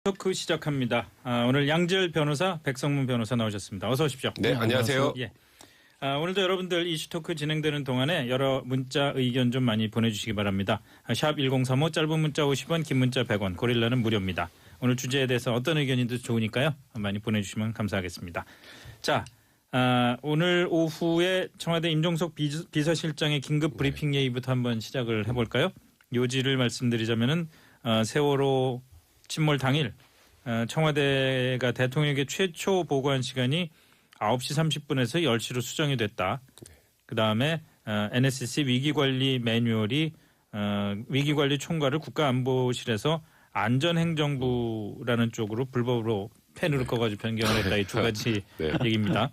토크 시작합니다. 오늘 양지열 변호사, 백성문 변호사 나오셨습니다. 어서 오십시오. 네, 안녕하세요. 예. 오늘도 여러분들 이슈 토크 진행되는 동안에 여러 문자 의견 좀 많이 보내주시기 바랍니다. 샵 1035 짧은 문자 50원, 긴 문자 100원, 고릴라는 무료입니다. 오늘 주제에 대해서 어떤 의견이든 좋으니까요. 많이 보내주시면 감사하겠습니다. 자, 오늘 오후에 청와대 임종석 비서실장의 긴급 브리핑 예의부터 한번 시작을 해볼까요? 요지를 말씀드리자면은 세월호 침몰 당일 청와대가 대통령에게 최초 보고한 시간이 9시 30분에서 10시로 수정이 됐다. 그다음에 NSC 위기관리 매뉴얼이 위기관리 총괄을 국가안보실에서 안전행정부라는 쪽으로 불법으로 펜으로 꺼가지고 변경을 했다. 이 두 가지 네. 얘기입니다.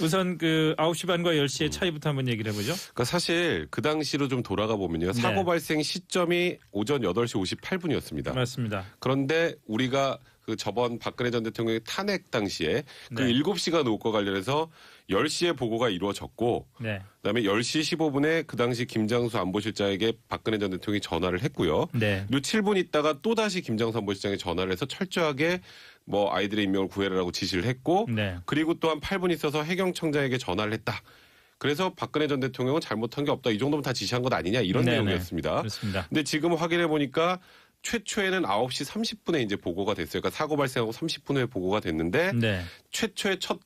우선 9시 반과 10시의 차이부터 한번 얘기를 해보죠. 그러니까 사실 그 당시로 좀 돌아가 보면요. 네. 사고 발생 시점이 오전 8시 58분이었습니다. 맞습니다. 그런데 우리가 그 저번 박근혜 전 대통령의 탄핵 당시에 그 네. 7시간 오후과 관련해서 10시에 보고가 이루어졌고 네. 그다음에 10시 15분에 그 당시 김장수 안보실장에게 박근혜 전 대통령이 전화를 했고요. 네. 그리고 7분 있다가 또다시 김장수 안보실장에 전화를 해서 철저하게 뭐 아이들의 인명을 구해라라고 지시를 했고 네. 그리고 또한 8분 있어서 해경청장에게 전화를 했다. 그래서 박근혜 전 대통령은 잘못한 게 없다. 이 정도면 다 지시한 것 아니냐 이런 네네. 내용이었습니다. 그렇습니다. 근데 지금 확인해 보니까 최초에는 9시 30분에 이제 보고가 됐어요. 그러니까 사고 발생하고 30분 후에 보고가 됐는데 네. 최초의 첫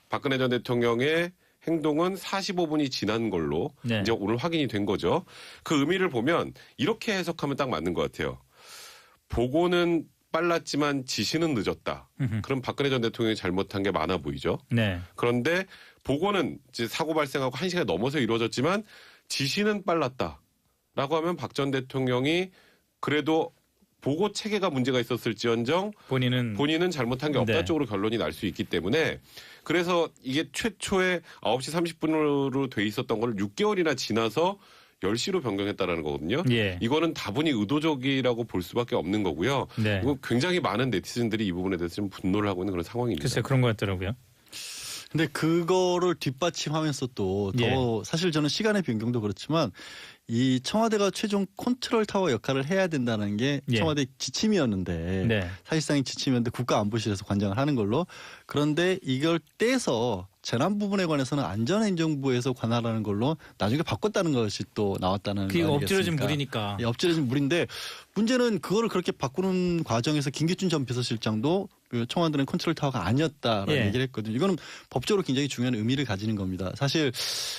박근혜 전 대통령의 행동은 45분이 지난 걸로 네. 이제 오늘 확인이 된 거죠. 그 의미를 보면 이렇게 해석하면 딱 맞는 것 같아요. 보고는 빨랐지만 지시는 늦었다. 그럼 박근혜 전 대통령이 잘못한 게 많아 보이죠. 네. 그런데 보고는 이제 사고 발생하고 1시간이 넘어서 이루어졌지만 지시는 빨랐다라고 하면 박 전 대통령이 그래도 보고 체계가 문제가 있었을지언정 본인은 잘못한 게 없다 네. 쪽으로 결론이 날 수 있기 때문에 그래서 이게 최초에 9시 30분으로 돼 있었던 걸 6개월이나 지나서 10시로 변경했다라는 거거든요. 예. 이거는 다분히 의도적이라고 볼 수밖에 없는 거고요. 네. 이거 굉장히 많은 네티즌들이 이 부분에 대해서 좀 분노를 하고 있는 그런 상황입니다. 글쎄 그런 것 같더라고요. 근데 그거를 뒷받침하면서 또 더 예. 사실 저는 시간의 변경도 그렇지만 이 청와대가 최종 컨트롤 타워 역할을 해야 된다는 게 예. 청와대 지침이었는데 네. 사실상의 지침이었는데 국가안보실에서 관장을 하는 걸로 그런데 이걸 떼서 재난 부분에 관해서는 안전행정부에서 관할하는 걸로 나중에 바꿨다는 것이 또 나왔다는 거 그게 아니겠습니까? 엎질러진 물이니까. 예, 엎질러진 물인데 문제는 그거를 그렇게 바꾸는 과정에서 김기춘 전 비서실장도 그 청와대는 컨트롤 타워가 아니었다라는 예. 얘기를 했거든요. 이거는 법적으로 굉장히 중요한 의미를 가지는 겁니다. 사실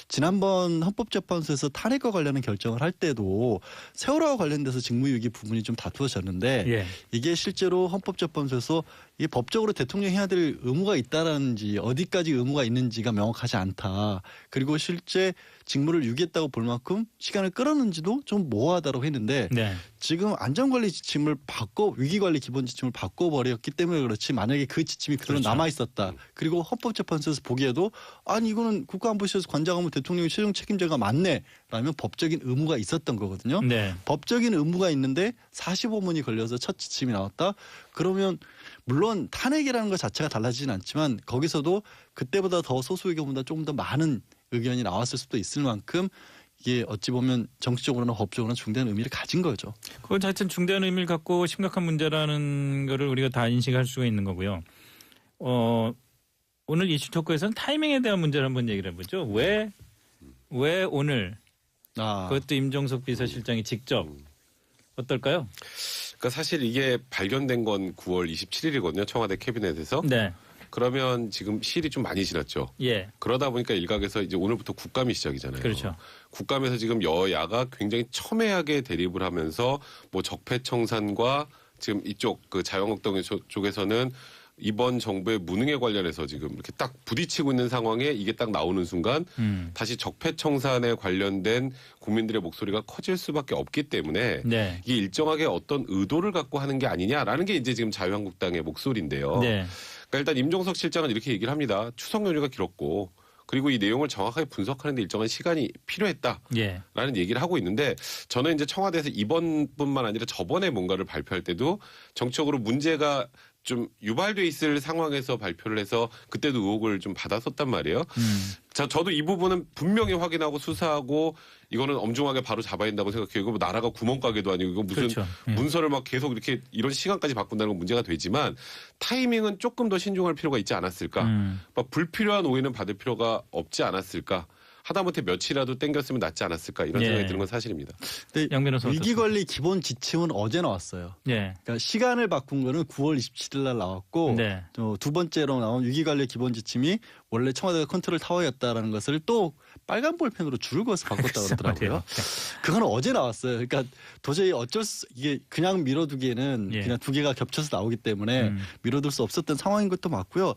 지난번 헌법재판소에서 탄핵과 관련한 결정을 할 때도 세월호와 관련돼서 직무유기 부분이 좀 다투어졌는데 예. 이게 실제로 헌법재판소에서 이게 법적으로 대통령이 해야 될 의무가 있다라는지 어디까지 의무가 있는지가 명확하지 않다. 그리고 실제 직무를 유기했다고 볼 만큼 시간을 끌었는지도 좀 모호하다고 했는데 네. 지금 안전관리 지침을 위기관리 기본 지침을 바꿔버렸기 때문에 그렇지 만약에 그 지침이 그대로 그렇죠. 남아있었다. 그리고 헌법재판소에서 보기에도 아니 이거는 국가안보실에서 관장하면 대통령이 최종 책임자가 맞네. 라면 법적인 의무가 있었던 거거든요. 네. 법적인 의무가 있는데 45분이 걸려서 첫 지침이 나왔다. 그러면 물론 탄핵이라는 것 자체가 달라지진 않지만 거기서도 그때보다 더 소수 의견보다 조금 더 많은 의견이 나왔을 수도 있을 만큼 이게 어찌 보면 정치적으로나 법적으로나 중대한 의미를 가진 거죠. 그건 하여튼 중대한 의미를 갖고 심각한 문제라는 거를 우리가 다 인식할 수가 있는 거고요. 오늘 이슈 토크에서는 타이밍에 대한 문제를 한번 얘기를 해보죠. 왜 오늘 그것도 임종석 비서실장이 직접 어떨까요? 그러니까 사실 이게 발견된 건 9월 27일이거든요. 청와대 캐비넷에서. 네. 그러면 지금 시일이 좀 많이 지났죠. 예. 그러다 보니까 일각에서 이제 오늘부터 국감이 시작이잖아요. 그렇죠. 국감에서 지금 여야가 굉장히 첨예하게 대립을 하면서 뭐 적폐청산과 지금 이쪽 그 자유한국당 쪽에서는 이번 정부의 무능에 관련해서 지금 이렇게 딱 부딪히고 있는 상황에 이게 딱 나오는 순간 다시 적폐청산에 관련된 국민들의 목소리가 커질 수밖에 없기 때문에 네. 이게 일정하게 어떤 의도를 갖고 하는 게 아니냐라는 게 이제 지금 자유한국당의 목소리인데요. 네. 그러니까 일단 임종석 실장은 이렇게 얘기를 합니다. 추석 연휴가 길었고 그리고 이 내용을 정확하게 분석하는 데 일정한 시간이 필요했다라는 예. 얘기를 하고 있는데 저는 이제 청와대에서 이번뿐만 아니라 저번에 뭔가를 발표할 때도 정치적으로 문제가 좀 유발돼 있을 상황에서 발표를 해서 그때도 의혹을 좀 받았었단 말이에요. 저도 이 부분은 분명히 확인하고 수사하고 이거는 엄중하게 바로 잡아야 된다고 생각해요. 이거 뭐 나라가 구멍가게도 아니고 이거 무슨 그렇죠. 예. 문서를 막 계속 이렇게 이런 시간까지 바꾼다는 건 문제가 되지만 타이밍은 조금 더 신중할 필요가 있지 않았을까. 막 불필요한 오해는 받을 필요가 없지 않았을까. 하다못해 며칠이라도 땡겼으면 낫지 않았을까 이런 예. 생각이 드는 건 사실입니다. 근데 양 변호사 위기관리 기본 지침은 어제 나왔어요. 예. 그러니까 시간을 바꾼 거는 9월 27일 날 나왔고 네. 두 번째로 나온 위기관리 기본 지침이 원래 청와대가 컨트롤 타워였다라는 것을 또 빨간 볼펜으로 줄을 그어서 바꿨다고 그러더라고요. 그건 어제 나왔어요. 그러니까 도저히 이게 그냥 밀어두기에는 예. 그냥 두 개가 겹쳐서 나오기 때문에 밀어둘 수 없었던 상황인 것도 맞고요.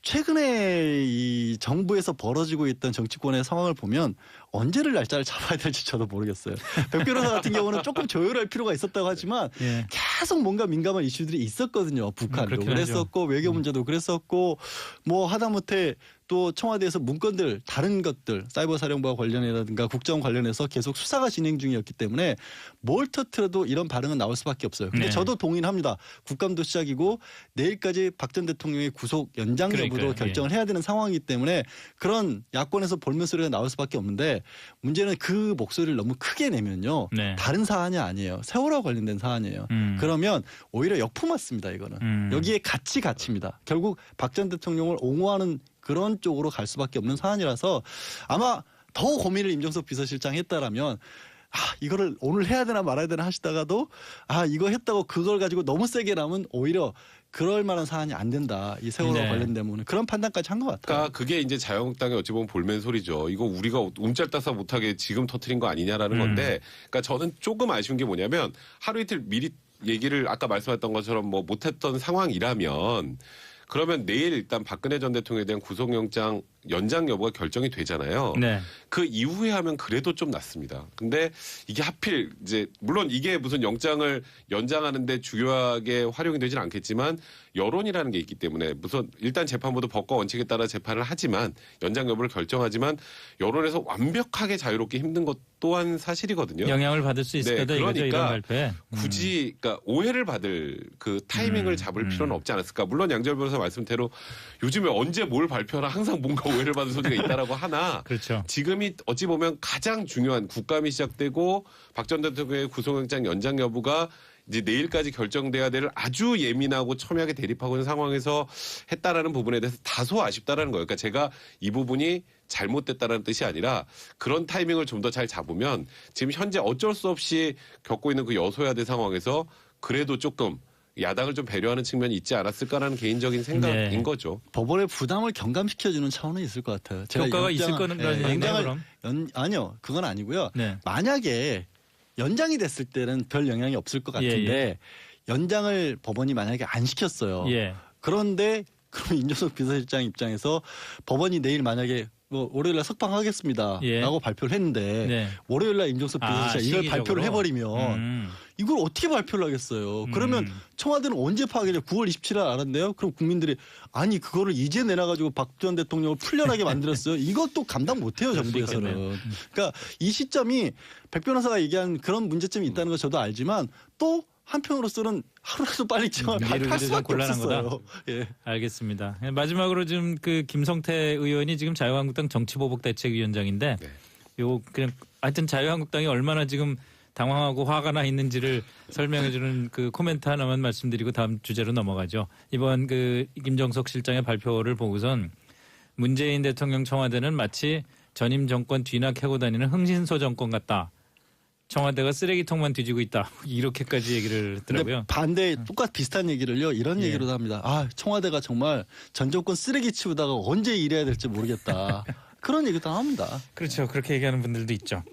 최근에 이 정부에서 벌어지고 있던 정치권의 상황을 보면 언제를 날짜를 잡아야 될지 저도 모르겠어요. 백 변호사 같은 경우는 조금 조율할 필요가 있었다고 하지만 예. 계속 뭔가 민감한 이슈들이 있었거든요. 북한도 그렇긴 그랬었고 외교 문제도 그랬었고 뭐 하다못해 또 청와대에서 문건들 다른 것들 사이버 사령부와 관련이라든가 국정 관련해서 계속 수사가 진행 중이었기 때문에 뭘 터트려도 이런 반응은 나올 수밖에 없어요. 근데 네. 저도 동의는 합니다. 국감도 시작이고 내일까지 박 전 대통령의 구속 연장 여부도 그러니까요. 결정을 해야 되는 상황이기 때문에 그런 야권에서 볼멘 소리가 나올 수밖에 없는데 문제는 그 목소리를 너무 크게 내면요. 네. 다른 사안이 아니에요. 세월호와 관련된 사안이에요. 그러면 오히려 역품 맞습니다. 이거는. 여기에 가치입니다. 결국 박 전 대통령을 옹호하는 그런 쪽으로 갈 수밖에 없는 사안이라서 아마 더 고민을 임종석 비서실장이 했다라면 이거를 오늘 해야 되나 말아야 되나 하시다가도 이거 했다고 그걸 가지고 너무 세게 나면 오히려 그럴 만한 사안이 안 된다. 이 세월호와 네. 관련된 부분은 그런 판단까지 한 것 같아요. 그러니까 그게 이제 자유한국당의 어찌 보면 볼멘 소리죠. 이거 우리가 움짤따서 못하게 지금 터트린 거 아니냐라는 건데, 그러니까 저는 조금 아쉬운 게 뭐냐면 하루 이틀 미리 얘기를 아까 말씀하셨던 것처럼 뭐 못했던 상황이라면 그러면 내일 일단 박근혜 전 대통령에 대한 구속영장 연장 여부가 결정이 되잖아요. 네. 그 이후에 하면 그래도 좀 낫습니다. 근데 이게 하필 이제 물론 이게 무슨 영장을 연장하는데 중요하게 활용이 되진 않겠지만 여론이라는 게 있기 때문에 무슨 일단 재판부도 법과 원칙에 따라 재판을 하지만 연장 여부를 결정하지만 여론에서 완벽하게 자유롭게 힘든 것 또한 사실이거든요. 영향을 받을 수 있을 네, 거다 이거죠. 이런 그러니까 발표에. 굳이 그러니까 오해를 받을 그 타이밍을 잡을 필요는 없지 않았을까. 물론 양재열 변호사 말씀대로 요즘에 언제 뭘 발표하나 항상 뭔가 오해를 받은 소리가 있다라고 하나 그렇죠. 지금이 어찌 보면 가장 중요한 국감이 시작되고 박 전 대통령의 구속영장 연장 여부가 이제 내일까지 결정돼야 될 아주 예민하고 첨예하게 대립하고 있는 상황에서 했다라는 부분에 대해서 다소 아쉽다라는 거예요. 그러니까 제가 이 부분이 잘못됐다라는 뜻이 아니라 그런 타이밍을 좀 더 잘 잡으면 지금 현재 어쩔 수 없이 겪고 있는 그 여소야대 상황에서 그래도 조금 야당을 좀 배려하는 측면이 있지 않았을까라는 개인적인 생각인 네. 거죠. 법원의 부담을 경감시켜주는 차원은 있을 것 같아요. 효과가 있을 거는 연장을 그럼. 아니요, 그건 아니고요. 네. 만약에 연장이 됐을 때는 별 영향이 없을 것 같은데 연장을 법원이 만약에 안 시켰어요. 예. 그런데 그럼 임종석 비서실장 입장에서 법원이 내일 만약에 뭐 월요일날 석방하겠습니다. 예. 라고 발표를 했는데 네. 월요일날 임종석 비서실장 이걸 시기적으로. 발표를 해버리면 이걸 어떻게 발표를 하겠어요. 그러면 청와대는 언제 파악해요? 9월 27일 알았네요. 그럼 국민들이 아니 그거를 이제 내놔가지고 박 전 대통령을 풀려나게 만들었어요. 이것도 감당 못해요 정부에서는. 그러니까 이 시점이 백 변호사가 얘기한 그런 문제점이 있다는 거 저도 알지만 또 한편으로서는 하루라도 빨리 발표할 좀 수밖에 곤란한 없었어요. 거다. 예. 알겠습니다. 마지막으로 지금 그 김성태 의원이 지금 자유한국당 정치보복대책위원장인데 네. 요 그냥 하여튼 자유한국당이 얼마나 지금 당황하고 화가 나 있는지를 설명해주는 그 코멘트 하나만 말씀드리고 다음 주제로 넘어가죠. 이번 그 김정석 실장의 발표를 보고선 문재인 대통령 청와대는 마치 전임 정권 뒤나 캐고 다니는 흥신소 정권 같다. 청와대가 쓰레기통만 뒤지고 있다. 이렇게까지 얘기를 했더라고요. 근데 반대 똑같 비슷한 얘기를요. 이런 예. 얘기로도 합니다. 청와대가 정말 전 정권 쓰레기 치우다가 언제 일해야 될지 모르겠다. 그런 얘기도 합니다. 그렇죠. 그렇게 얘기하는 분들도 있죠.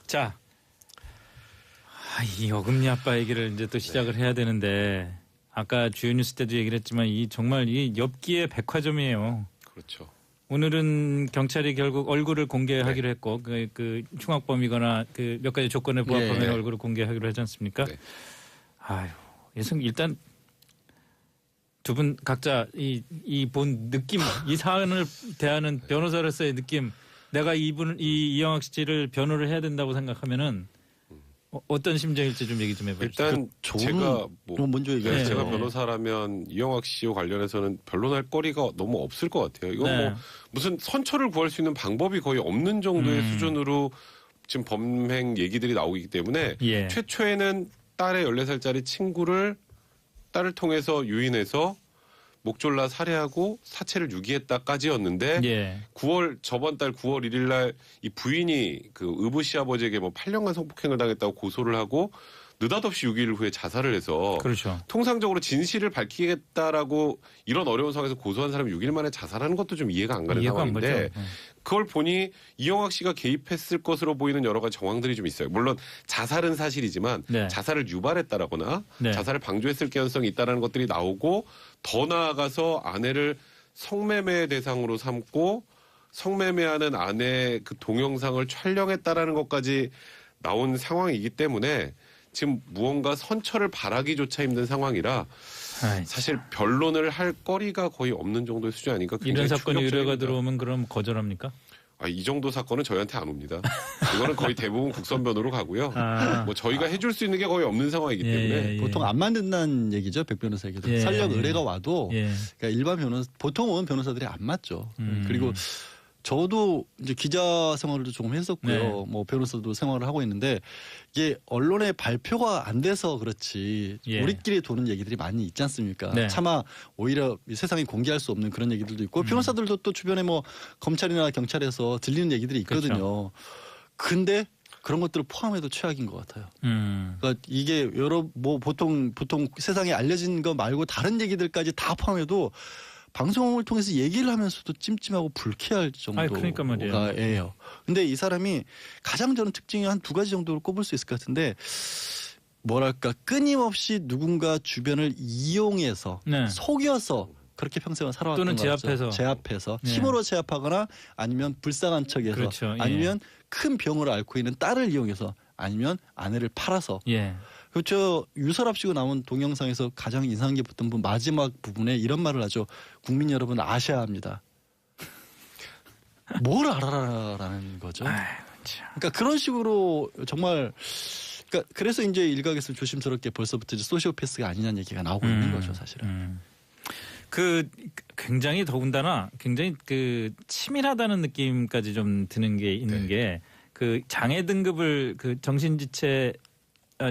자, 이 어금니 아빠 얘기를 이제 또 시작을 해야 되는데 아까 주요 뉴스 때도 얘기를 했지만 이 정말 이 엽기의 백화점이에요. 그렇죠. 오늘은 경찰이 결국 얼굴을 공개하기로 했고 그 흉악범이거나 그 몇 가지 조건에 부합하면 네. 얼굴을 공개하기로 하지 않습니까? 네. 아유, 일단 두 분 각자 이 본 느낌, 이 사안을 대하는 변호사로서의 느낌, 내가 이영학 씨를 변호를 해야 된다고 생각하면은 어떤 심정일지 좀 얘기 좀 해보시죠. 일단 제가 먼저 얘기해요. 네. 제가 변호사라면 이영학 씨와 관련해서는 변론할 거리가 너무 없을 것 같아요. 이건 네. 뭐 무슨 선처를 구할 수 있는 방법이 거의 없는 정도의 수준으로 지금 범행 얘기들이 나오기 때문에 예. 최초에는 딸의 14살짜리 친구를 딸을 통해서 유인해서 목 졸라 살해하고 사체를 유기했다까지였는데 예. 저번 달 9월 1일 날 이 부인이 그 의붓 시아버지에게 뭐 8년간 성폭행을 당했다고 고소를 하고 느닷없이 6일 후에 자살을 해서 그렇죠. 통상적으로 진실을 밝히겠다라고 이런 어려운 상황에서 고소한 사람이 6일 만에 자살하는 것도 좀 이해가 안 가는 이해가 안 상황인데 가죠. 그걸 보니 이영학 씨가 개입했을 것으로 보이는 여러 가지 정황들이 좀 있어요. 물론 자살은 사실이지만 네. 자살을 유발했다라거나 네. 자살을 방조했을 가능성이 있다는 것들이 나오고 더 나아가서 아내를 성매매 대상으로 삼고 성매매하는 아내의 그 동영상을 촬영했다라는 것까지 나온 상황이기 때문에 지금 무언가 선처를 바라기조차 힘든 상황이라 아이, 사실 변론을 할 거리가 거의 없는 정도의 수준 아닌가. 이런 굉장히 사건이 의뢰가 충격적입니다. 들어오면 그럼 거절합니까? 이 정도 사건은 저희한테 안 옵니다. 이거는 거의 대부분 국선변호로 가고요. 아. 뭐 저희가 해줄 수 있는 게 거의 없는 상황이기 예, 때문에 예. 보통 안 만든다는 얘기죠. 백 변호사에게도. 예. 살력 의뢰가 와도 예. 그러니까 일반 보통은 변호사들이 안 맞죠. 음. 그리고 저도 이제 기자 생활을 좀 했었고요. 네. 뭐 변호사도 생활을 하고 있는데 이게 언론에 발표가 안 돼서 그렇지 예. 우리끼리 도는 얘기들이 많이 있지 않습니까? 네. 차마 오히려 세상에 공개할 수 없는 그런 얘기들도 있고 변호사들도 또 주변에 뭐 검찰이나 경찰에서 들리는 얘기들이 있거든요. 그렇죠. 근데 그런 것들을 포함해도 최악인 것 같아요. 그러니까 이게 보통 세상에 알려진 거 말고 다른 얘기들까지 다 포함해도 방송을 통해서 얘기를 하면서도 찜찜하고 불쾌할 아이, 그러니까 말이에요. 정도가예요. 근데 이 사람이 가장 저는 특징이 한 두 가지 정도로 꼽을 수 있을 것 같은데 뭐랄까 끊임없이 누군가 주변을 이용해서 네. 속여서 그렇게 평생을 살아왔던 또는 것 같죠. 제압해서. 제압해서 네. 힘으로 제압하거나 아니면 불쌍한 척해서 그렇죠. 예. 아니면 큰 병을 앓고 있는 딸을 이용해서 아니면 아내를 팔아서 예. 그렇죠. 유서랍시고 나온 동영상에서 가장 인상 깊었던 마지막 부분에 이런 말을 하죠. 국민 여러분 아셔야 합니다. 뭘 알아라라는 거죠. 아이고, 참. 그러니까 그런 식으로 정말 그러니까 그래서 이제 일각에서 조심스럽게 벌써부터 이제 소시오패스가 아니냐는 얘기가 나오고 있는 거죠, 사실은. 그 굉장히 더군다나 굉장히 그 치밀하다는 느낌까지 좀 드는 게 있는 게 그 장애 등급을 그 정신지체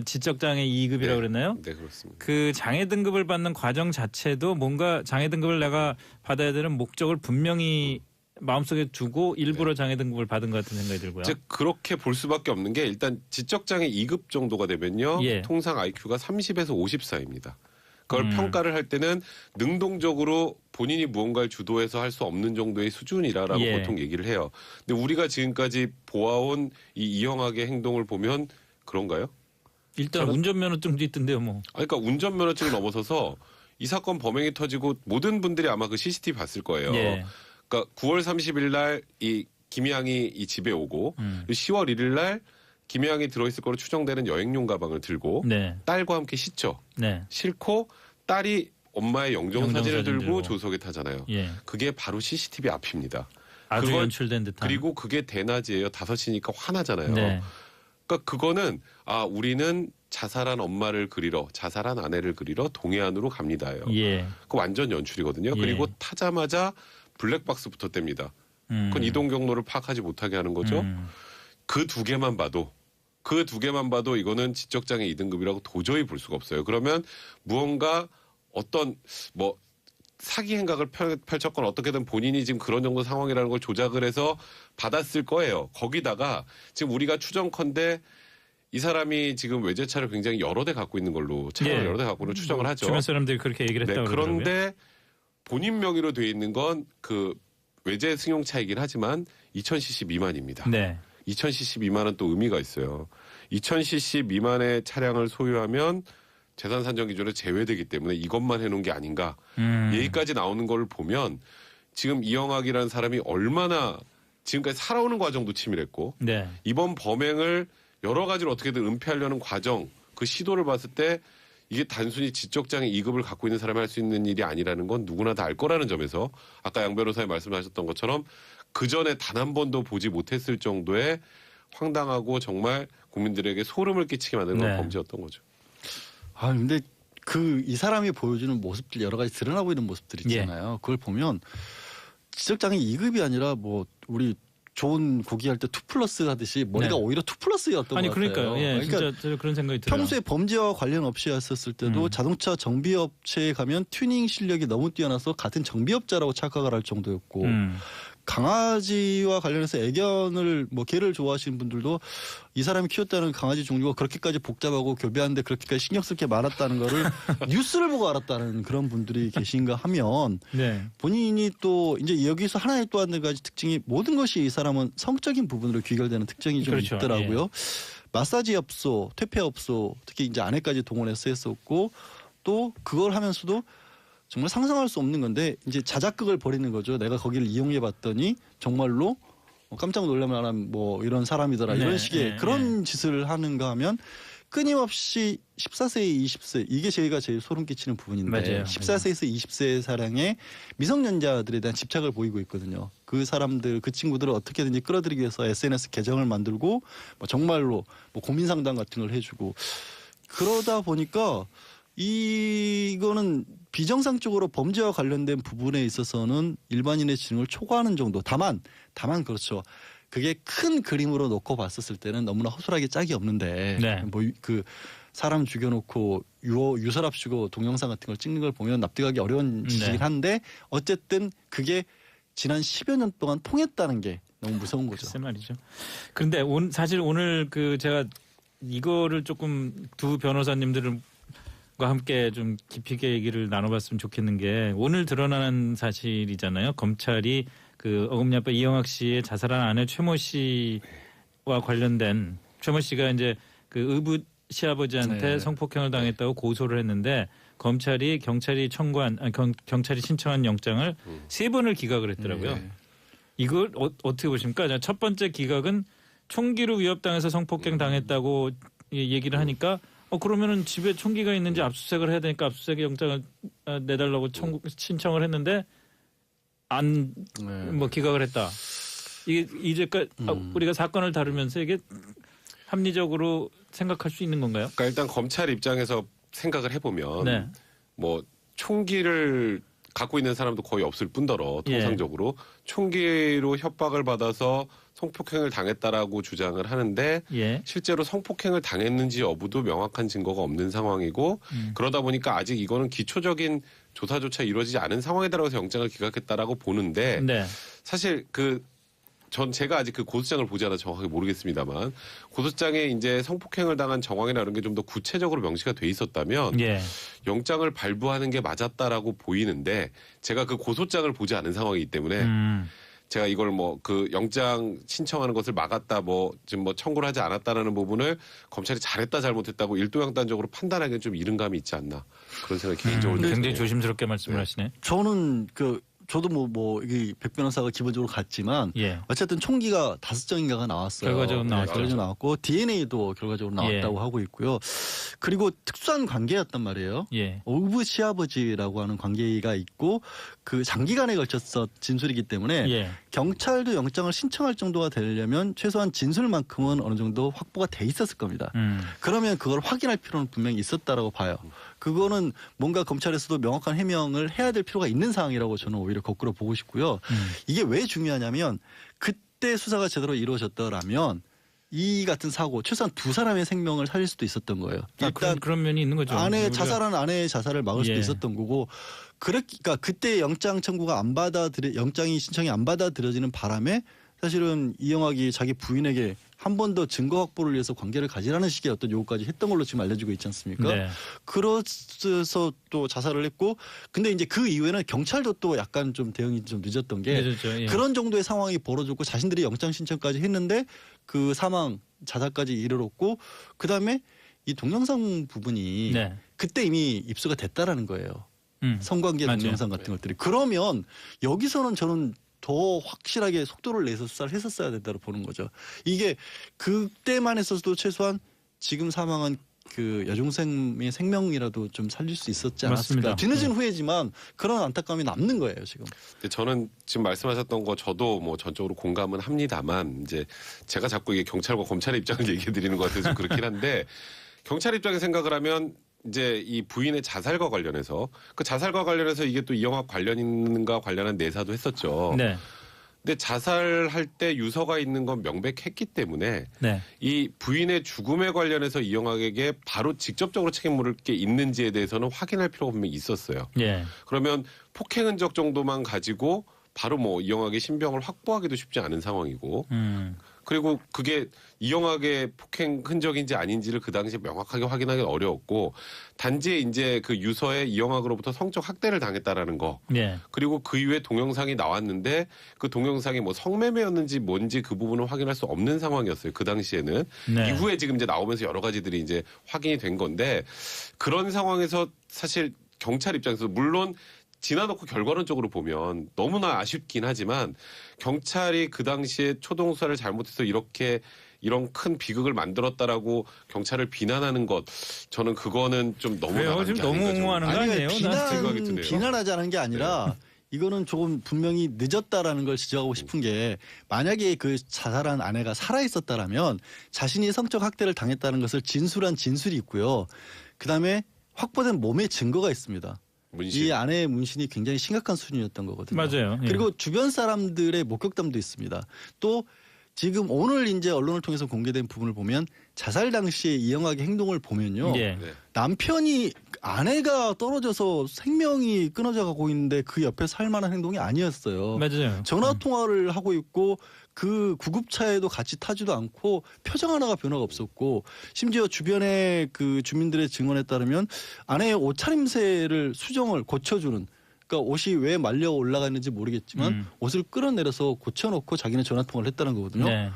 지적 장애 2급이라고 그랬나요? 네, 그렇습니다. 그 장애 등급을 받는 과정 자체도 뭔가 장애 등급을 내가 받아야 되는 목적을 분명히 마음속에 두고 일부러 장애 등급을 받은 것 같은 생각이 들고요. 즉 그렇게 볼 수밖에 없는 게 일단 지적장애 2급 정도가 되면요. 예. 통상 IQ가 30에서 50 사이입니다. 그걸 평가를 할 때는 능동적으로 본인이 무언가를 주도해서 할 수 없는 정도의 수준이라고 예. 보통 얘기를 해요. 근데 우리가 지금까지 보아온 이 이영학의 행동을 보면 그런가요? 일단 운전면허증도 있던데요, 뭐. 그러니까 운전면허증을 넘어서서 이 사건 범행이 터지고 모든 분들이 아마 그 CCTV 봤을 거예요. 예. 그러니까 9월 30일 날 이 김양이 이 집에 오고 10월 1일 날 김양이 들어있을 거로 추정되는 여행용 가방을 들고 네. 딸과 함께 씻죠. 네. 싣고 딸이 엄마의 영정사진을 영정사진 들고 들고. 조석에 타잖아요. 예. 그게 바로 CCTV 앞입니다. 아주 그걸- 연출된 듯한. 그리고 그게 대낮이에요. 5시니까 화나잖아요. 네. 그러니까 그거는 우리는 자살한 엄마를 그리러 자살한 아내를 그리러 동해안으로 갑니다예요. 예. 그 완전 연출이거든요. 예. 그리고 타자마자 블랙박스부터 뗍니다. 그건 이동 경로를 파악하지 못하게 하는 거죠. 그 두 개만 봐도 이거는 지적장애 2등급이라고 도저히 볼 수가 없어요. 그러면 무언가 어떤 뭐 사기 행각을 펼쳤건 어떻게든 본인이 지금 그런 정도 상황이라는 걸 조작을 해서 받았을 거예요. 거기다가 지금 우리가 추정컨대 이 사람이 지금 외제차를 굉장히 여러 대 갖고 있는 걸로 차량을 예. 여러 대 갖고는 추정을 하죠. 주변 사람들이 그렇게 얘기를 네, 했다고 그러더라고요. 그런데 본인 명의로 돼 있는 건 그 외제 승용차이긴 하지만 2000cc 미만입니다. 네. 2000cc 미만은 또 의미가 있어요. 2000cc 미만의 차량을 소유하면 재산 산정 기준에 제외되기 때문에 이것만 해놓은 게 아닌가. 여기까지 나오는 걸 보면 지금 이영학이라는 사람이 얼마나 지금까지 살아오는 과정도 치밀했고 네. 이번 범행을 여러 가지로 어떻게든 은폐하려는 과정 그 시도를 봤을 때 이게 단순히 지적장애 2급을 갖고 있는 사람이 할 수 있는 일이 아니라는 건 누구나 다 알 거라는 점에서 아까 양 변호사님 말씀하셨던 것처럼 그 전에 단 한 번도 보지 못했을 정도의 황당하고 정말 국민들에게 소름을 끼치게 만드는 건 네. 범죄였던 거죠. 아 근데 이 사람이 보여주는 모습들 여러 가지 드러나 보이는 모습들 있잖아요. 그걸 보면 지적장애 2급이 아니라 뭐 우리 좋은 고기할 때 2+ 하듯이 머리가 네. 오히려 2+였던 아니 것 같아요. 그러니까요. 예, 그러니까 진짜 저 그런 생각이 들어요. 평소에 범죄와 관련 없이 했었을 때도 자동차 정비업체에 가면 튜닝 실력이 너무 뛰어나서 같은 정비업자라고 착각을 할 정도였고 강아지와 관련해서 애견을 뭐 개를 좋아하시는 분들도 이 사람이 키웠다는 강아지 종류가 그렇게까지 복잡하고 교배한데 그렇게까지 신경 쓸 게 많았다는 거를 뉴스를 보고 알았다는 그런 분들이 계신가 하면 네. 본인이 또 이제 여기서 하나의 또 한 가지 특징이 모든 것이 이 사람은 성적인 부분으로 귀결되는 특징이 좀 그렇죠. 있더라고요. 예. 마사지업소, 퇴폐업소 특히 이제 아내까지 동원해서 했었고 또 그걸 하면서도 정말 상상할 수 없는 건데 이제 자작극을 벌이는 거죠. 내가 거기를 이용해 봤더니 정말로 깜짝 놀랄 만한 뭐 이런 사람이더라. 네, 이런 식의 네, 그런 짓을 하는가 하면 끊임없이 14세, 20세 이게 제가 제일 소름 끼치는 부분인데 맞아요. 14세에서 20세 사량의 미성년자들에 대한 집착을 보이고 있거든요. 그 사람들, 그 친구들을 어떻게든지 끌어들이기 위해서 SNS 계정을 만들고 뭐 정말로 뭐 고민 상담 같은 걸 해주고 그러다 보니까 이거는 비정상적으로 범죄와 관련된 부분에 있어서는 일반인의 지능을 초과하는 정도. 다만 그렇죠. 그게 큰 그림으로 놓고 봤었을 때는 너무나 허술하게 짝이 없는데 네. 뭐 그 사람 죽여놓고 유서랍시고 동영상 같은 걸 찍는 걸 보면 납득하기 어려운 짓이긴 한데 어쨌든 그게 지난 10여 년 동안 통했다는 게 너무 무서운 거죠. 글쎄 말이죠. 그런데 사실 오늘 그 제가 이거를 조금 두 변호사님들과 함께 좀 깊이 있게 얘기를 나눠봤으면 좋겠는 게 오늘 드러나는 사실이잖아요. 검찰이 그 어금니 아빠 이영학 씨의 자살한 아내 최모 씨와 관련된 최모 씨가 이제 그 의붓 시아버지한테 네. 성폭행을 당했다고 고소를 했는데 검찰이 경찰이 신청한 영장을 3번을 기각을 했더라고요. 네. 이걸 어떻게 보십니까? 첫 번째 기각은 총기로 위협당해서 성폭행 당했다고 얘기를 하니까 그러면은 집에 총기가 있는지 압수수색을 해야 되니까 압수수색 영장을 내달라고 신청을 했는데 뭐 기각을 했다. 이게 이제까지 우리가 사건을 다루면서 이게 합리적으로 생각할 수 있는 건가요? 그러니까 일단 검찰 입장에서 생각을 해보면 네. 뭐 총기를 갖고 있는 사람도 거의 없을 뿐더러 통상적으로 총기로 협박을 받아서 성폭행을 당했다라고 주장을 하는데 예. 실제로 성폭행을 당했는지 여부도 명확한 증거가 없는 상황이고 그러다 보니까 아직 이거는 기초적인 조사조차 이루어지지 않은 상황이다라고 해서 영장을 기각했다라고 보는데 네. 사실 제가 아직 그 고소장을 보지 않아 정확하게 모르겠습니다만 고소장에 이제 성폭행을 당한 정황이나 이런 게 좀 더 구체적으로 명시가 돼 있었다면 예. 영장을 발부하는 게 맞았다라고 보이는데 제가 그 고소장을 보지 않은 상황이기 때문에 제가 이걸 뭐 그 영장 신청하는 것을 막았다 지금 청구를 하지 않았다라는 부분을 검찰이 잘했다 잘못했다고 일도양단적으로 판단하기엔 좀 이른 감이 있지 않나 그런 생각이 개인적으로 굉장히 드네요. 조심스럽게 말씀을 네. 하시네. 저는 저도 이게 백 변호사가 기본적으로 갔지만 예. 어쨌든 총기가 5정인가가 나왔어요. 결과적으로 나왔죠. 결과적으로 나왔고 DNA도 결과적으로 나왔다고 예. 하고 있고요. 그리고 특수한 관계였단 말이에요. 예. 의붓 시아버지라고 하는 관계가 있고 그 장기간에 걸쳐서 진술이기 때문에 예. 경찰도 영장을 신청할 정도가 되려면 최소한 진술만큼은 어느 정도 확보가 돼 있었을 겁니다. 그러면 그걸 확인할 필요는 분명히 있었다라고 봐요. 그거는 뭔가 검찰에서도 명확한 해명을 해야 될 필요가 있는 사항이라고 저는 오히려 거꾸로 보고 싶고요. 이게 왜 중요하냐면 그때 수사가 제대로 이루어졌더라면 이 같은 사고 최소한 2사람의 생명을 살릴 수도 있었던 거예요. 일단 그런 면이 있는 거죠. 자살한 아내의 자살을 막을 수도 예. 있었던 거고 그러니까 그때 영장 청구가 영장이 신청이 안 받아들여지는 바람에 사실은 이영학이 자기 부인에게 한 번 더 증거 확보를 위해서 관계를 가지라는 식의 어떤 요구까지 했던 걸로 지금 알려지고 있지 않습니까? 네. 그래서 또 자살을 했고 근데 이제 그 이후에는 경찰도 또 약간 좀 대응이 좀 늦었던 게 늦었죠. 예. 그런 정도의 상황이 벌어졌고 자신들이 영장 신청까지 했는데 그 자살까지 이르렀고 그다음에 이 동영상 부분이 네. 그때 이미 입수가 됐다라는 거예요. 성관계 맞아요. 동영상 같은 것들이. 그러면 여기서는 저는 더 확실하게 속도를 내서 수사를 했었어야 된다고 보는 거죠. 이게 그때만 했어도 최소한 지금 사망한 그 여중생의 생명이라도 좀 살릴 수 있었지 않았을까. 맞습니다. 뒤늦은 후회지만 그런 안타까움이 남는 거예요 지금. 근데 저는 지금 말씀하셨던 거 저도 뭐 전적으로 공감은 합니다만 이제 제가 자꾸 이게 경찰과 검찰의 입장을 얘기해 드리는 것 같아서 그렇긴 한데 경찰 입장에 생각을 하면 이제 이 부인의 자살과 관련해서 그 자살과 관련해서 이게 또 이영학 관련인가 관련한 내사도 했었죠. 네. 근데 자살할 때 유서가 있는 건 명백했기 때문에 네. 이 부인의 죽음에 관련해서 이영학에게 바로 직접적으로 책임 물을 게 있는지에 대해서는 확인할 필요가 분명히 있었어요. 예. 그러면 폭행 흔적 정도만 가지고 바로 뭐 이영학의 신병을 확보하기도 쉽지 않은 상황이고 그리고 그게 이영학의 폭행 흔적인지 아닌지를 그 당시에 명확하게 확인하기 어려웠고 단지 이제 그 유서에 이영학으로부터 성적 학대를 당했다라는 거 예. 그리고 그 이후에 동영상이 나왔는데 그 동영상이 뭐 성매매였는지 뭔지 그 부분을 확인할 수 없는 상황이었어요. 그 당시에는. 네. 이후에 지금 이제 나오면서 여러 가지들이 이제 확인이 된 건데 그런 상황에서 사실 경찰 입장에서 물론 지나놓고 결과론적으로 보면 너무나 아쉽긴 하지만 경찰이 그 당시에 초동수사를 잘못해서 이런 큰 비극을 만들었다라고 경찰을 비난하는 것 저는 그거는 좀 너무 왜요? 나간 게 지금 너무 아닌가 좀. 옹호하는 거 아니에요? 생각이 드네요. 비난하자는 게 아니라 이거는 조금 분명히 늦었다라는 걸 지적하고 싶은 게 만약에 그 자살한 아내가 살아 있었다라면 자신이 성적 학대를 당했다는 것을 진술한 진술이 있고요. 그다음에 확보된 몸의 증거가 있습니다. 문신. 이 아내의 문신이 굉장히 심각한 수준이었던 거거든요. 맞아요. 예. 그리고 주변 사람들의 목격담도 있습니다. 또 지금 오늘 이제 언론을 통해서 공개된 부분을 보면 자살 당시에 이영학의 행동을 보면요. 예. 네. 남편이 아내가 떨어져서 생명이 끊어져 가고 있는데 그 옆에서 할 만한 행동이 아니었어요. 맞아요. 전화 통화를 하고 있고 그 구급차에도 같이 타지도 않고 표정 하나가 변화가 없었고 심지어 주변의 그 주민들의 증언에 따르면 아내의 옷차림새를 수정을 고쳐주는 그러니까 옷이 왜 말려 올라가 있는지 모르겠지만 옷을 끌어내려서 고쳐놓고 자기는 전화 통화를 했다는 거거든요. 네.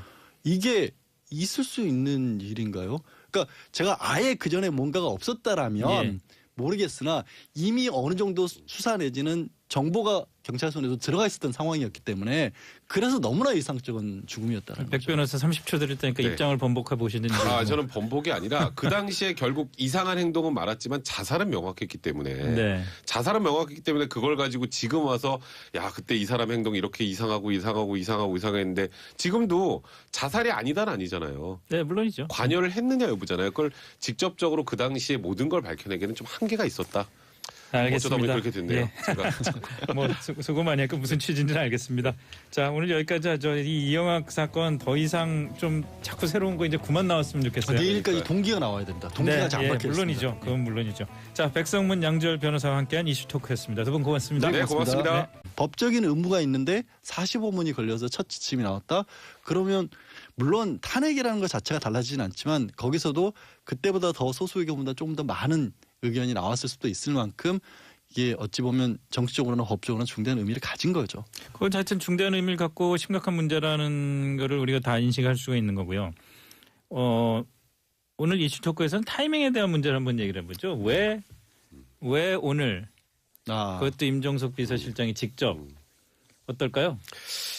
이게 있을 수 있는 일인가요? 그러니까 제가 아예 그 전에 뭔가가 없었다라면 예. 모르겠으나 이미 어느 정도 수사 내지는 정보가 경찰 손에서 들어가 있었던 상황이었기 때문에 그래서 너무나 이상적인 죽음이었다는 백 거죠. 변호사 30초 드릴 테니까 네. 입장을 번복해 보시든지. 저는 번복이 아니라 그 당시에 결국 이상한 행동은 많았지만 자살은 명확했기 때문에 네. 자살은 명확했기 때문에 그걸 가지고 지금 와서 야 그때 이 사람 행동이 이렇게 이상했는데 지금도 자살이 아니다는 아니잖아요. 네, 물론이죠. 관여를 했느냐 여부잖아요. 그걸 직접적으로 그 당시에 모든 걸 밝혀내기는 좀 한계가 있었다. 어쩌다 보니 알겠습니다. 그렇게 됐네요. 예. 제가. 뭐 수고 많이 했고 무슨 취지인지는 알겠습니다. 자, 오늘 여기까지 하죠. 이 이영학 사건 더 이상 좀 자꾸 새로운 거 이제 그만 나왔으면 좋겠어요. 내일까지 동기가 나와야 된다. 동기가 아직 안 밝혀졌습니다. 물론이죠. 그건 물론이죠. 자, 백성문 양지열 변호사와 함께한 이슈 토크였습니다. 두 분 고맙습니다. 네, 고맙습니다. 법적인 의무가 있는데 45문이 걸려서 첫 지침이 나왔다. 그러면 물론 탄핵이라는 것 자체가 달라지진 않지만 거기서도 그때보다 더 소수 의견보다 조금 더 많은 의견이 나왔을 수도 있을 만큼 이게 어찌 보면 정치적으로나 법적으로나 중대한 의미를 가진 거죠. 그건 하여튼 중대한 의미를 갖고 심각한 문제라는 거를 우리가 다 인식할 수가 있는 거고요. 오늘 이슈 토크에서는 타이밍에 대한 문제를 한번 얘기를 해보죠. 왜 오늘 그것도 임종석 비서실장이 직접 어떨까요?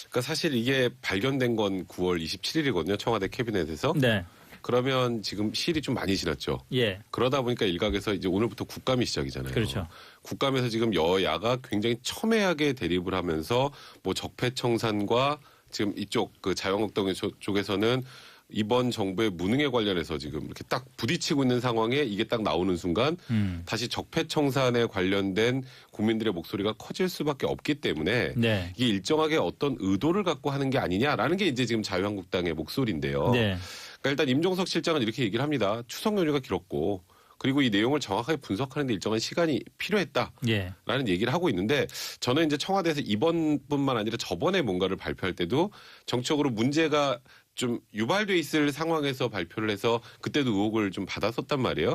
그러니까 사실 이게 발견된 건 9월 27일이거든요. 청와대 캐비넷에서. 네. 그러면 지금 시일이 좀 많이 지났죠. 예. 그러다 보니까 일각에서 이제 오늘부터 국감이 시작이잖아요. 그렇죠. 국감에서 지금 여야가 굉장히 첨예하게 대립을 하면서 뭐 적폐청산과 지금 이쪽 그 자유한국당 쪽에서는 이번 정부의 무능에 관련해서 지금 이렇게 딱 부딪히고 있는 상황에 이게 딱 나오는 순간 다시 적폐청산에 관련된 국민들의 목소리가 커질 수밖에 없기 때문에 네. 이게 일정하게 어떤 의도를 갖고 하는 게 아니냐라는 게 이제 지금 자유한국당의 목소리인데요. 네. 그러니까 일단 임종석 실장은 이렇게 얘기를 합니다. 추석 연휴가 길었고 그리고 이 내용을 정확하게 분석하는 데 일정한 시간이 필요했다. 예. 라는 얘기를 하고 있는데 저는 이제 청와대에서 이번뿐만 아니라 저번에 뭔가를 발표할 때도 정치적으로 문제가 좀 유발돼 있을 상황에서 발표를 해서 그때도 의혹을 좀 받았었단 말이에요.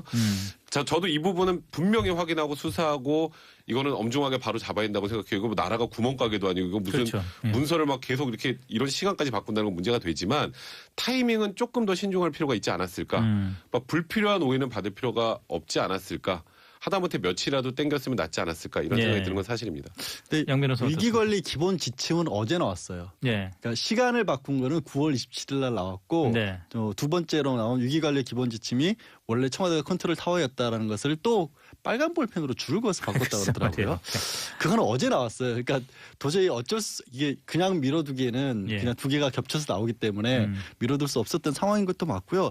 자, 저도 이 부분은 분명히 확인하고 수사하고 이거는 엄중하게 바로 잡아야 된다고 생각해요. 이거 뭐 나라가 구멍가게도 아니고 이거 무슨 그렇죠. 문서를 막 계속 이렇게 이런 시간까지 바꾼다는 건 문제가 되지만 타이밍은 조금 더 신중할 필요가 있지 않았을까. 막 불필요한 오해는 받을 필요가 없지 않았을까. 하다못해 며칠이라도 땡겼으면 낫지 않았을까 이런 예. 생각이 드는 건 사실입니다. 근데 양 변호사 위기 어떻습니까? 관리 기본 지침은 어제 나왔어요. 예. 그러니까 시간을 바꾼 거는 9월 27일 날 나왔고 네. 두 번째로 나온 위기관리 기본 지침이 원래 청와대가 컨트롤 타워였다라는 것을 또 빨간 볼펜으로 줄을 그어서 바꿨다고 그러더라고요. 그건 어제 나왔어요. 그러니까 도저히 이게 그냥 밀어두기에는 예. 그냥 두 개가 겹쳐서 나오기 때문에 밀어둘 수 없었던 상황인 것도 맞고요.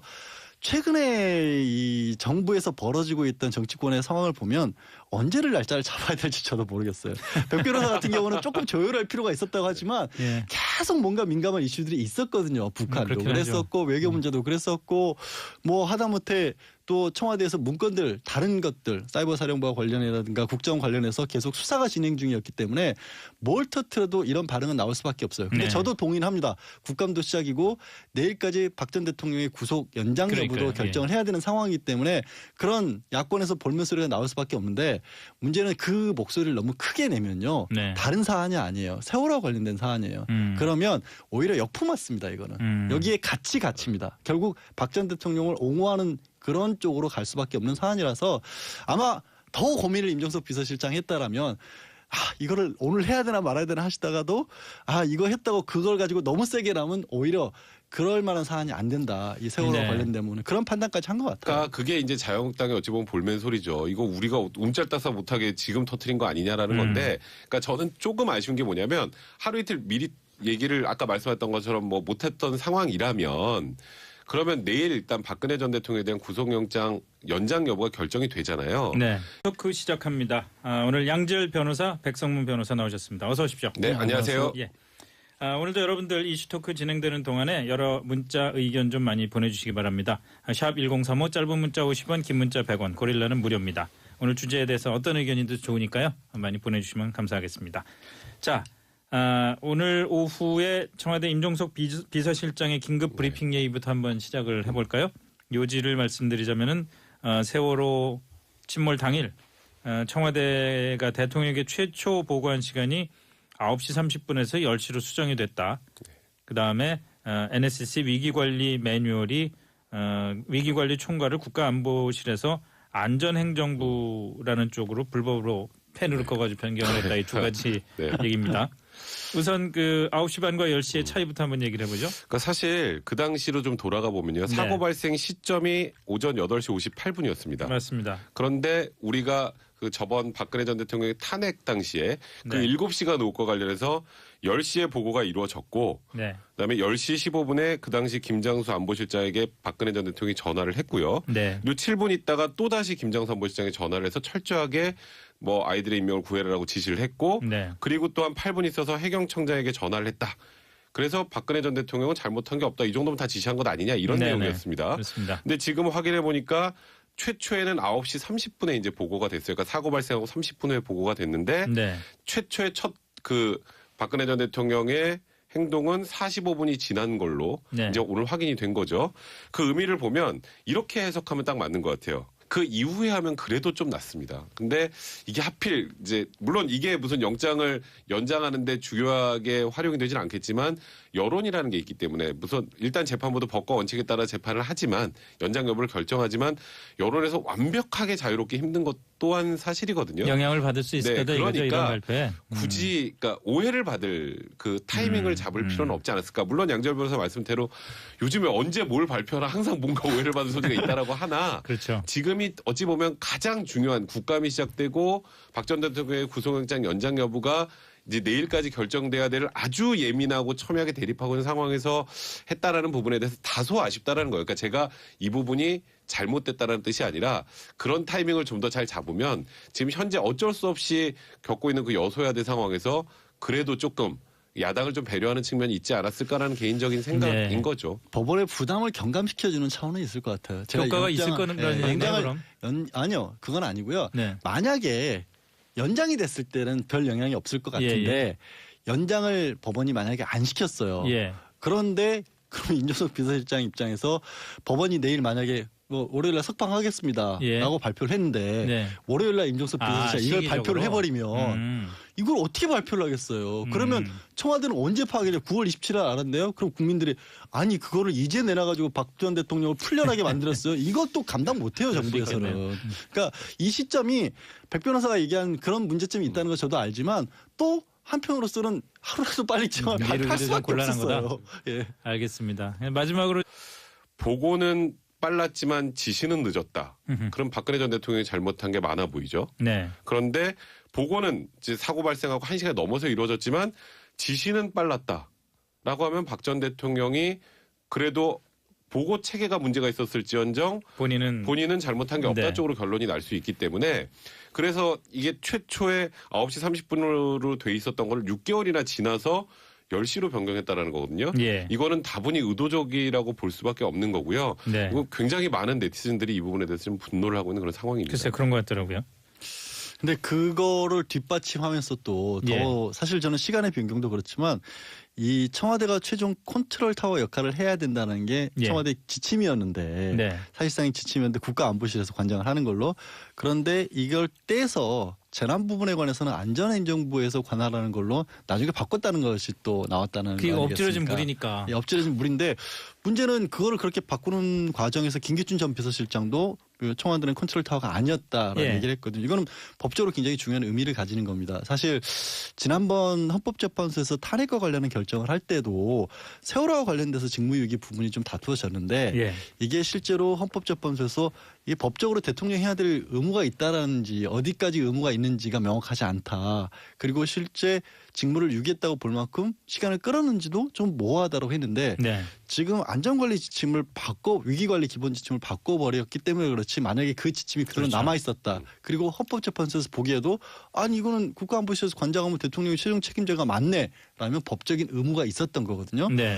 최근에 이 정부에서 벌어지고 있던 정치권의 상황을 보면 언제를 날짜를 잡아야 될지 저도 모르겠어요. 백 변호사 같은 경우는 조금 조율할 필요가 있었다고 하지만 예. 계속 뭔가 민감한 이슈들이 있었거든요. 북한도 그렇긴 그랬었고 외교 문제도 그랬었고 뭐 하다못해 또 청와대에서 문건들 다른 것들 사이버 사령부와 관련이라든가 국정 관련해서 계속 수사가 진행 중이었기 때문에 뭘 터트려도 이런 반응은 나올 수밖에 없어요. 근데 네. 저도 동의는 합니다. 국감도 시작이고 내일까지 박 전 대통령의 구속 연장 여부도 그러니까요. 결정을 해야 되는 상황이기 때문에 그런 야권에서 볼멘 소리가 나올 수밖에 없는데 문제는 그 목소리를 너무 크게 내면요. 네. 다른 사안이 아니에요. 세월호와 관련된 사안이에요. 그러면 오히려 역풍 맞습니다. 이거는. 여기에 가치입니다. 결국 박 전 대통령을 옹호하는 그런 쪽으로 갈 수밖에 없는 사안이라서 아마 더 고민을 임종석 비서실장이 했다라면 이거를 오늘 해야 되나 말아야 되나 하시다가도 이거 했다고 그걸 가지고 너무 세게 나면 오히려 그럴 만한 사안이 안 된다. 이 세월호 네. 관련된 부분은 그런 판단까지 한 것 같아요. 그러니까 그게 이제 자유한국당의 어찌 보면 볼멘 소리죠. 이거 우리가 움짤따사 못하게 지금 터트린 거 아니냐라는 건데, 그러니까 저는 조금 아쉬운 게 뭐냐면 하루 이틀 미리 얘기를 아까 말씀했던 것처럼 뭐 못했던 상황이라면 그러면 내일 일단 박근혜 전 대통령에 대한 구속영장 연장 여부가 결정이 되잖아요. 네. 토크 시작합니다. 오늘 양지열 변호사, 백성문 변호사 나오셨습니다. 어서 오십시오. 네, 안녕하세요. 예. 오늘도 여러분들 이슈토크 진행되는 동안에 여러 문자 의견 좀 많이 보내주시기 바랍니다. 샵 1035 짧은 문자 50원 긴 문자 100원 고릴라는 무료입니다. 오늘 주제에 대해서 어떤 의견이든 좋으니까요. 많이 보내주시면 감사하겠습니다. 자, 오늘 오후에 청와대 임종석 비서실장의 긴급 브리핑 예의부터 한번 시작을 해볼까요? 요지를 말씀드리자면은 세월호 침몰 당일 청와대가 대통령에게 최초 보고한 시간이 9시 30분에서 10시로 수정이 됐다. 그다음에 NSC 위기관리 매뉴얼이 위기관리 총괄을 국가안보실에서 안전행정부라는 쪽으로 불법으로 펜으로 꺼가지고 변경을 했다. 이 두 가지 네. 얘기입니다. 우선 그 9시 반과 10시의 차이부터 한번 얘기를 해보죠. 그러니까 사실 그 당시로 좀 돌아가 보면요. 사고 네. 발생 시점이 오전 8시 58분이었습니다. 맞습니다. 그런데 우리가 그 저번 박근혜 전 대통령의 탄핵 당시에 그 네. 7시간 오후과 관련해서 10시에 보고가 이루어졌고 네. 그다음에 10시 15분에 그 당시 김장수 안보실장에게 박근혜 전 대통령이 전화를 했고요. 네. 그리고 7분 있다가 또다시 김장수 안보실장에 전화를 해서 철저하게 뭐 아이들의 인명을 구해라라고 지시를 했고 네. 그리고 또한 8분 있어서 해경청장에게 전화를 했다. 그래서 박근혜 전 대통령은 잘못한 게 없다. 이 정도면 다 지시한 것 아니냐 이런 네네. 내용이었습니다. 그렇습니다. 근데 지금 확인해 보니까 최초에는 9시 30분에 이제 보고가 됐어요. 그러니까 사고 발생하고 30분 후에 보고가 됐는데 네. 최초의 첫 그 박근혜 전 대통령의 행동은 45분이 지난 걸로 네. 이제 오늘 확인이 된 거죠. 그 의미를 보면 이렇게 해석하면 딱 맞는 것 같아요. 그 이후에 하면 그래도 좀 낫습니다. 근데 이게 하필 이제 물론 이게 무슨 영장을 연장하는데 중요하게 활용이 되지는 않겠지만 여론이라는 게 있기 때문에 무슨 일단 재판부도 법과 원칙에 따라 재판을 하지만 연장 여부를 결정하지만 여론에서 완벽하게 자유롭기 힘든 것 또한 사실이거든요. 영향을 받을 수 있을 네, 때도 이거죠. 이런 발표에. 굳이 그러니까 오해를 받을 그 타이밍을 잡을 필요는 없지 않았을까. 물론 양재열 변호사 말씀대로 요즘에 언제 뭘 발표하나 항상 뭔가 오해를 받을 소지가 있다라고 하나 그렇죠. 지금이 어찌 보면 가장 중요한 국감이 시작되고 박 전 대통령의 구속영장 연장 여부가 이제 내일까지 결정돼야 될 아주 예민하고 첨예하게 대립하고 있는 상황에서 했다라는 부분에 대해서 다소 아쉽다라는 거예요. 그러니까 제가 이 부분이 잘못됐다라는 뜻이 아니라 그런 타이밍을 좀 더 잘 잡으면 지금 현재 어쩔 수 없이 겪고 있는 그 여소야대 상황에서 그래도 조금 야당을 좀 배려하는 측면이 있지 않았을까라는 개인적인 생각인 네. 거죠. 법원의 부담을 경감시켜주는 차원은 있을 것 같아요. 제가 효과가 있을 거는 그런 얘기인가요, 그럼? 아니요. 그건 아니고요. 네. 만약에 연장이 됐을 때는 별 영향이 없을 것 같은데 연장을 법원이 만약에 안 시켰어요. 예. 그런데 그럼 임종석 비서실장 입장에서 법원이 내일 만약에 뭐 월요일날 석방하겠습니다. 예. 라고 발표를 했는데 네. 월요일날 임종석 비서실장 이걸 시기적으로? 발표를 해버리면 이걸 어떻게 발표를 하겠어요. 그러면 청와대는 언제 파악해요? 9월 27일 알았네요. 그럼 국민들이 아니 그거를 이제 내놔가지고 박 전 대통령을 풀려나게 만들었어요. 이것도 감당 못해요 정부에서는. 그러니까 이 시점이 백 변호사가 얘기한 그런 문제점이 있다는 거 저도 알지만 또 한편으로서는 하루라도 빨리 발표할 수밖에 곤란한 없었어요. 예. 알겠습니다. 마지막으로 보고는 빨랐지만 지시는 늦었다. 그럼 박근혜 전 대통령이 잘못한 게 많아 보이죠. 네. 그런데 보고는 이제 사고 발생하고 1시간이 넘어서 이루어졌지만 지시는 빨랐다라고 하면 박 전 대통령이 그래도 보고 체계가 문제가 있었을지언정 본인은 잘못한 게 없다 네. 쪽으로 결론이 날 수 있기 때문에 그래서 이게 최초에 9시 30분으로 돼 있었던 걸 6개월이나 지나서 10시로 변경했다라는 거거든요. 예. 이거는 다분히 의도적이라고 볼 수밖에 없는 거고요. 네. 그리고 굉장히 많은 네티즌들이 이 부분에 대해서 좀 분노를 하고 있는 그런 상황입니다. 글쎄 그런 것 같더라고요. 근데 그거를 뒷받침하면서 또 더 예. 사실 저는 시간의 변경도 그렇지만 이 청와대가 최종 컨트롤 타워 역할을 해야 된다는 게 예. 청와대 지침이었는데 네. 사실상의 지침이었는데 국가안보실에서 관장을 하는 걸로 그런데 이걸 떼서 재난 부분에 관해서는 안전행정부에서 관할하는 걸로 나중에 바꿨다는 것이 또 나왔다는 그게 거 엎질러진 아니겠습니까? 물이니까. 예, 엎질러진 물인데 문제는 그거를 그렇게 바꾸는 과정에서 김기춘 전 비서실장도 그 청와대는 컨트롤 타워가 아니었다라는 예. 얘기를 했거든요. 이거는 법적으로 굉장히 중요한 의미를 가지는 겁니다. 사실 지난번 헌법재판소에서 탄핵과 관련한 결정을 할 때도 세월호와 관련돼서 직무유기 부분이 좀 다투어졌는데 예. 이게 실제로 헌법재판소에서 이게 법적으로 대통령이 해야 될 의무가 있다라는지 어디까지 의무가 있는지가 명확하지 않다. 그리고 실제 직무를 유기했다고 볼 만큼 시간을 끌었는지도 좀 모호하다고 했는데 네. 지금 안전관리 지침을 위기관리 기본 지침을 바꿔버렸기 때문에 그렇지 만약에 그 지침이 그대로 그렇죠. 남아있었다. 그리고 헌법재판소에서 보기에도 아니 이거는 국가안보실에서 관장하면 대통령이 최종 책임자가 맞네 라면 법적인 의무가 있었던 거거든요. 네.